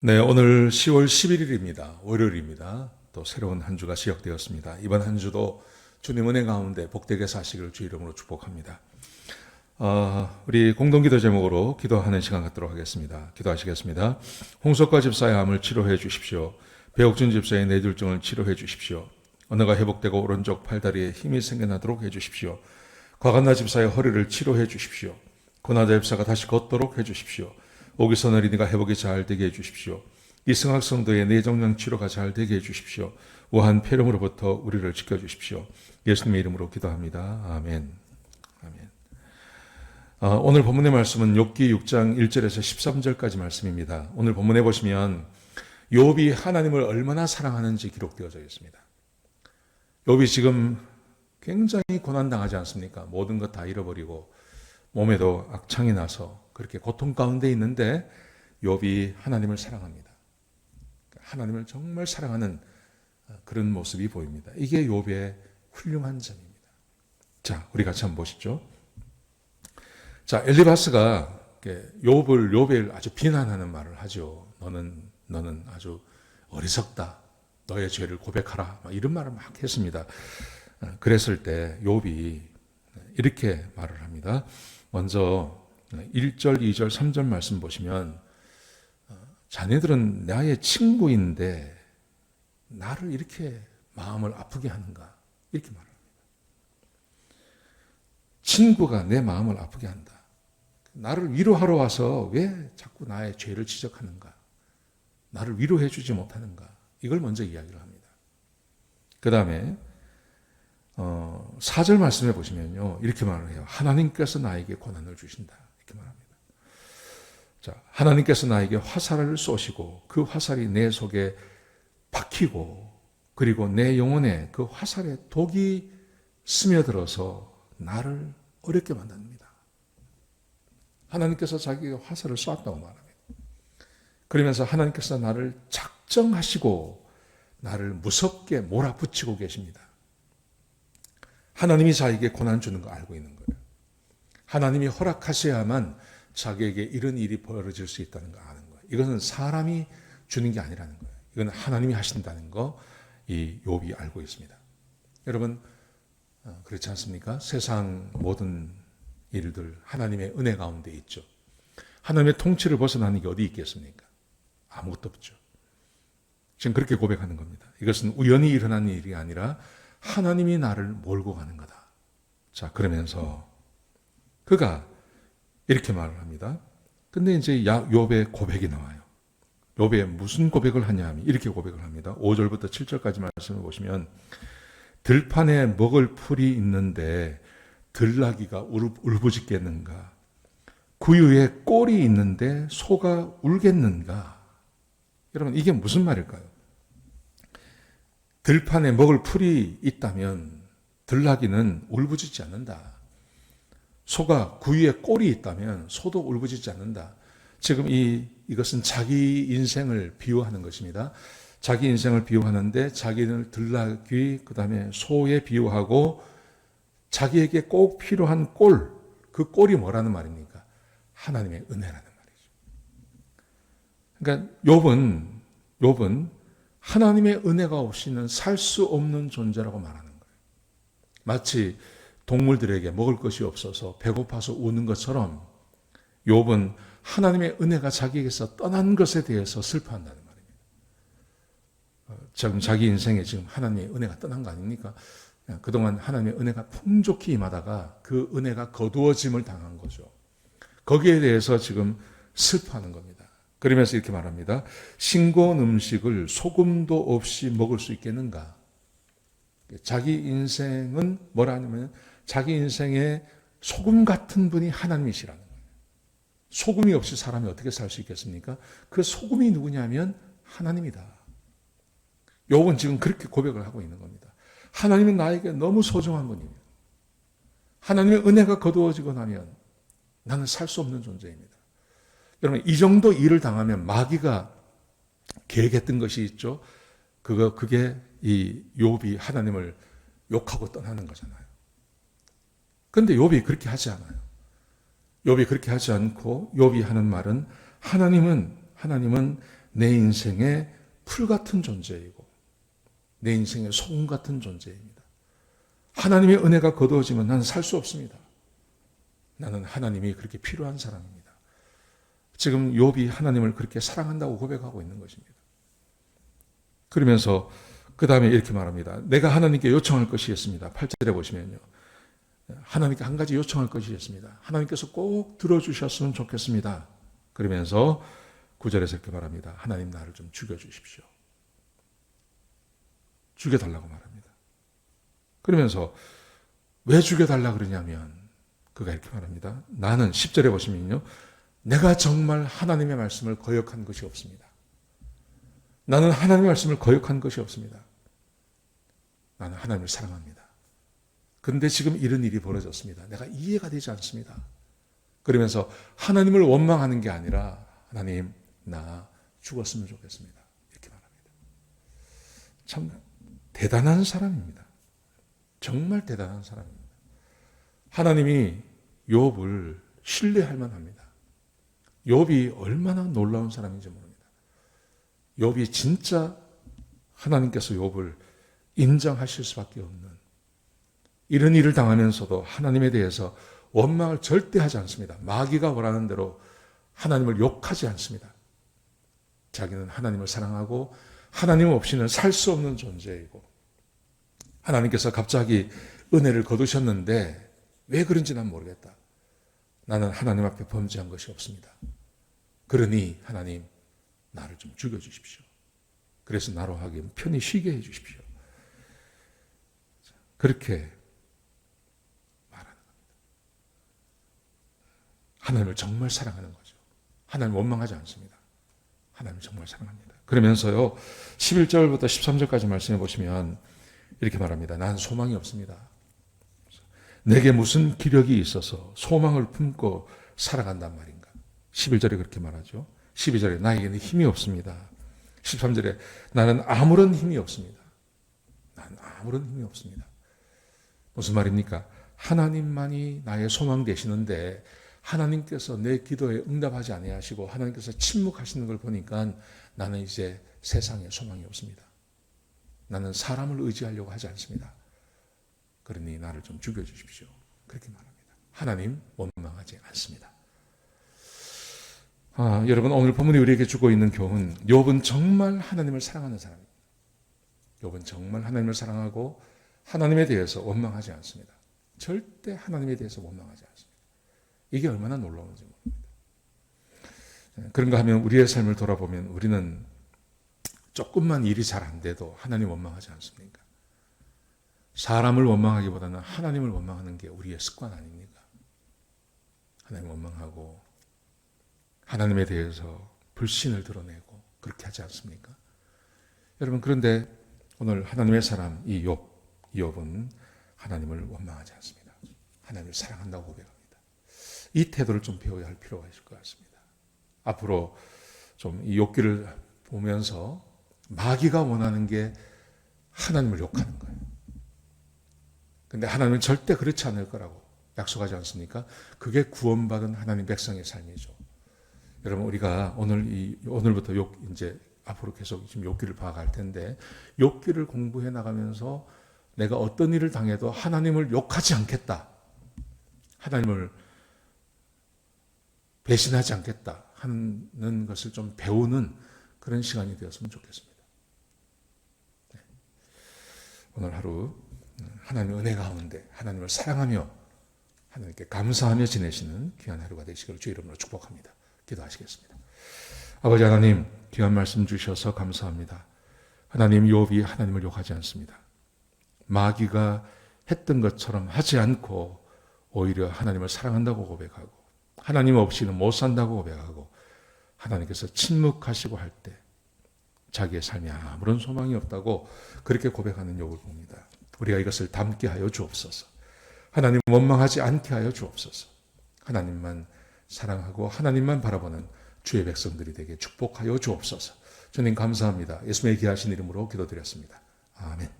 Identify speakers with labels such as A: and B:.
A: 네, 오늘 10월 11일입니다. 월요일입니다. 또 새로운 한 주가 시작되었습니다. 이번 한 주도 주님 은혜 가운데 복되게 사시기를 주 이름으로 축복합니다. 우리 공동기도 제목으로 기도하는 시간 갖도록 하겠습니다. 기도하시겠습니다. 홍석과 집사의 암을 치료해 주십시오. 배옥준 집사의 뇌졸중을 치료해 주십시오. 언어가 회복되고 오른쪽 팔다리에 힘이 생겨나도록 해 주십시오. 과간나 집사의 허리를 치료해 주십시오. 고나자 집사가 다시 걷도록 해 주십시오. 오기선 어린이가 회복이 잘 되게 해주십시오. 이승학 성도의 뇌종양 치료가 잘 되게 해주십시오. 우한 폐렴으로부터 우리를 지켜주십시오. 예수님의 이름으로 기도합니다. 아멘. 아멘. 오늘 본문의 말씀은 욥기 6장 1절에서 13절까지 말씀입니다. 오늘 본문에 보시면 욥이 하나님을 얼마나 사랑하는지 기록되어져 있습니다. 욥이 지금 굉장히 고난당하지 않습니까? 모든 것 다 잃어버리고 몸에도 악창이 나서 그렇게 고통 가운데 있는데 욥이 하나님을 사랑합니다. 하나님을 정말 사랑하는 그런 모습이 보입니다. 이게 욥의 훌륭한 점입니다. 자, 우리 같이 한번 보시죠. 자, 엘리바스가 욥을 아주 비난하는 말을 하죠. 너는 아주 어리석다. 너의 죄를 고백하라. 이런 말을 막 했습니다. 그랬을 때 욥이 이렇게 말을 합니다. 먼저 1절, 2절, 3절 말씀 보시면 자네들은 나의 친구인데 나를 이렇게 마음을 아프게 하는가? 이렇게 말합니다. 친구가 내 마음을 아프게 한다. 나를 위로하러 와서 왜 자꾸 나의 죄를 지적하는가? 나를 위로해 주지 못하는가? 이걸 먼저 이야기를 합니다. 그 다음에 4절 말씀해 보시면요. 이렇게 말을 해요. 하나님께서 나에게 고난을 주신다. 이렇게 말합니다. 자, 하나님께서 나에게 화살을 쏘시고 그 화살이 내 속에 박히고 그리고 내 영혼에 그 화살의 독이 스며들어서 나를 어렵게 만듭니다. 하나님께서 자기에게 화살을 쏘았다고 말합니다. 그러면서 하나님께서 나를 작정하시고 나를 무섭게 몰아붙이고 계십니다. 하나님이 자기에게 고난 주는 거 알고 있는 거예요. 하나님이 허락하셔야만 자기에게 이런 일이 벌어질 수 있다는 거 아는 거예요. 이것은 사람이 주는 게 아니라는 거예요. 이건 하나님이 하신다는 거 이 욥이 알고 있습니다. 여러분 그렇지 않습니까? 세상 모든 일들 하나님의 은혜 가운데 있죠. 하나님의 통치를 벗어나는 게 어디 있겠습니까? 아무것도 없죠. 지금 그렇게 고백하는 겁니다. 이것은 우연히 일어난 일이 아니라 하나님이 나를 몰고 가는 거다. 자, 그러면서 그가 이렇게 말을 합니다. 근데 이제 욥의 고백이 나와요. 욥의 무슨 고백을 하냐 하면 이렇게 고백을 합니다. 5절부터 7절까지 말씀을 보시면 들판에 먹을 풀이 있는데 들나귀가 울부짖겠는가? 구유에 꼴이 있는데 소가 울겠는가? 여러분 이게 무슨 말일까요? 들판에 먹을 풀이 있다면 들나귀는 울부짖지 않는다. 소가 구유에 꼴이 있다면 소도 울부짖지 않는다. 지금 이것은 자기 인생을 비유하는 것입니다. 자기 인생을 비유하는데 자기는 들나귀 그다음에 소에 비유하고 자기에게 꼭 필요한 꼴, 그 꼴이 뭐라는 말입니까? 하나님의 은혜라는 말이죠. 그러니까 욥은 하나님의 은혜가 없이는 살 수 없는 존재라고 말하는 거예요. 마치 동물들에게 먹을 것이 없어서 배고파서 우는 것처럼 욥은 하나님의 은혜가 자기에게서 떠난 것에 대해서 슬퍼한다는 말입니다. 지금 자기 인생에 지금 하나님의 은혜가 떠난 거 아닙니까? 그동안 하나님의 은혜가 풍족히 임하다가 그 은혜가 거두어짐을 당한 거죠. 거기에 대해서 지금 슬퍼하는 겁니다. 그러면서 이렇게 말합니다. 싱거운 음식을 소금도 없이 먹을 수 있겠는가? 자기 인생은 뭐라 하냐면 자기 인생에 소금 같은 분이 하나님이시라는 거예요. 소금이 없이 사람이 어떻게 살 수 있겠습니까? 그 소금이 누구냐면 하나님이다. 욥은 지금 그렇게 고백을 하고 있는 겁니다. 하나님은 나에게 너무 소중한 분입니다. 하나님의 은혜가 거두어지고 나면 나는 살 수 없는 존재입니다. 여러분 이 정도 일을 당하면 마귀가 계획했던 것이 있죠. 그게 이 욥이 하나님을 욕하고 떠나는 거잖아요. 그런데 욥이 그렇게 하지 않아요. 욥이 그렇게 하지 않고 욥이 하는 말은 하나님은 내 인생의 풀 같은 존재이고 내 인생의 소금 같은 존재입니다. 하나님의 은혜가 거두어지면 나는 살 수 없습니다. 나는 하나님이 그렇게 필요한 사람입니다. 지금 욥이 하나님을 그렇게 사랑한다고 고백하고 있는 것입니다. 그러면서 그 다음에 이렇게 말합니다. 내가 하나님께 요청할 것이 있습니다. 8절에 보시면요. 하나님께 한 가지 요청할 것이 있습니다. 하나님께서 꼭 들어주셨으면 좋겠습니다. 그러면서 9절에서 이렇게 말합니다. 하나님 나를 좀 죽여주십시오. 죽여달라고 말합니다. 그러면서 왜 죽여달라 그러냐면 그가 이렇게 말합니다. 나는 10절에 보시면요. 내가 정말 하나님의 말씀을 거역한 것이 없습니다. 나는 하나님의 말씀을 거역한 것이 없습니다. 나는 하나님을 사랑합니다. 그런데 지금 이런 일이 벌어졌습니다. 내가 이해가 되지 않습니다. 그러면서 하나님을 원망하는 게 아니라 하나님 나 죽었으면 좋겠습니다. 이렇게 말합니다. 참 대단한 사람입니다. 정말 대단한 사람입니다. 하나님이 욥을 신뢰할 만합니다. 욥이 얼마나 놀라운 사람인지 모릅니다. 욥이 진짜 하나님께서 욥을 인정하실 수밖에 없는 이런 일을 당하면서도 하나님에 대해서 원망을 절대 하지 않습니다. 마귀가 원하는 대로 하나님을 욕하지 않습니다. 자기는 하나님을 사랑하고 하나님 없이는 살 수 없는 존재이고 하나님께서 갑자기 은혜를 거두셨는데 왜 그런지 난 모르겠다. 나는 하나님 앞에 범죄한 것이 없습니다. 그러니 하나님 나를 좀 죽여주십시오. 그래서 나로 하기엔 편히 쉬게 해주십시오. 그렇게 말하는 겁니다. 하나님을 정말 사랑하는 거죠. 하나님 원망하지 않습니다. 하나님을 정말 사랑합니다. 그러면서요 11절부터 13절까지 말씀해 보시면 이렇게 말합니다. 난 소망이 없습니다. 내게 무슨 기력이 있어서 소망을 품고 살아간단 말인가. 11절에 그렇게 말하죠. 12절에 나에게는 힘이 없습니다. 13절에 나는 아무런 힘이 없습니다. 나는 아무런 힘이 없습니다. 무슨 말입니까? 하나님만이 나의 소망 되시는데 하나님께서 내 기도에 응답하지 아니하시고 하나님께서 침묵하시는 걸 보니까 나는 이제 세상에 소망이 없습니다. 나는 사람을 의지하려고 하지 않습니다. 그러니 나를 좀 죽여주십시오. 그렇게 말합니다. 하나님 원망하지 않습니다. 여러분 오늘 본문이 우리에게 주고 있는 교훈, 욥은 정말 하나님을 사랑하는 사람입니다. 욥은 정말 하나님을 사랑하고 하나님에 대해서 원망하지 않습니다. 절대 하나님에 대해서 원망하지 않습니다. 이게 얼마나 놀라운지 모릅니다. 그런가 하면 우리의 삶을 돌아보면 우리는 조금만 일이 잘 안 돼도 하나님 원망하지 않습니까? 사람을 원망하기보다는 하나님을 원망하는 게 우리의 습관 아닙니까? 하나님 원망하고 하나님에 대해서 불신을 드러내고 그렇게 하지 않습니까? 여러분 그런데 오늘 하나님의 사람 이 욥은 하나님을 원망하지 않습니다. 하나님을 사랑한다고 고백합니다. 이 태도를 좀 배워야 할 필요가 있을 것 같습니다. 앞으로 좀 이 욥기를 보면서 마귀가 원하는 게 하나님을 욕하는 거예요. 근데 하나님은 절대 그렇지 않을 거라고 약속하지 않습니까? 그게 구원받은 하나님 백성의 삶이죠. 여러분 우리가 오늘부터 이제 앞으로 계속 지금 욥기를 봐갈 텐데 욥기를 공부해 나가면서 내가 어떤 일을 당해도 하나님을 욕하지 않겠다. 하나님을 배신하지 않겠다 하는 것을 좀 배우는 그런 시간이 되었으면 좋겠습니다. 네. 오늘 하루 하나님의 은혜 가운데 하나님을 사랑하며 하나님께 감사하며 지내시는 귀한 하루가 되시기를 주 이름으로 축복합니다. 기도하시겠습니다. 아버지 하나님 귀한 말씀 주셔서 감사합니다. 하나님 욥이 하나님을 욕하지 않습니다. 마귀가 했던 것처럼 하지 않고 오히려 하나님을 사랑한다고 고백하고 하나님 없이는 못 산다고 고백하고 하나님께서 침묵하시고 할 때 자기의 삶에 아무런 소망이 없다고 그렇게 고백하는 욥을 봅니다. 우리가 이것을 담게 하여 주옵소서. 하나님 원망하지 않게 하여 주옵소서. 하나님만 사랑하고 하나님만 바라보는 주의 백성들이 되게 축복하여 주옵소서. 주님 감사합니다. 예수님의 귀하신 이름으로 기도드렸습니다. 아멘.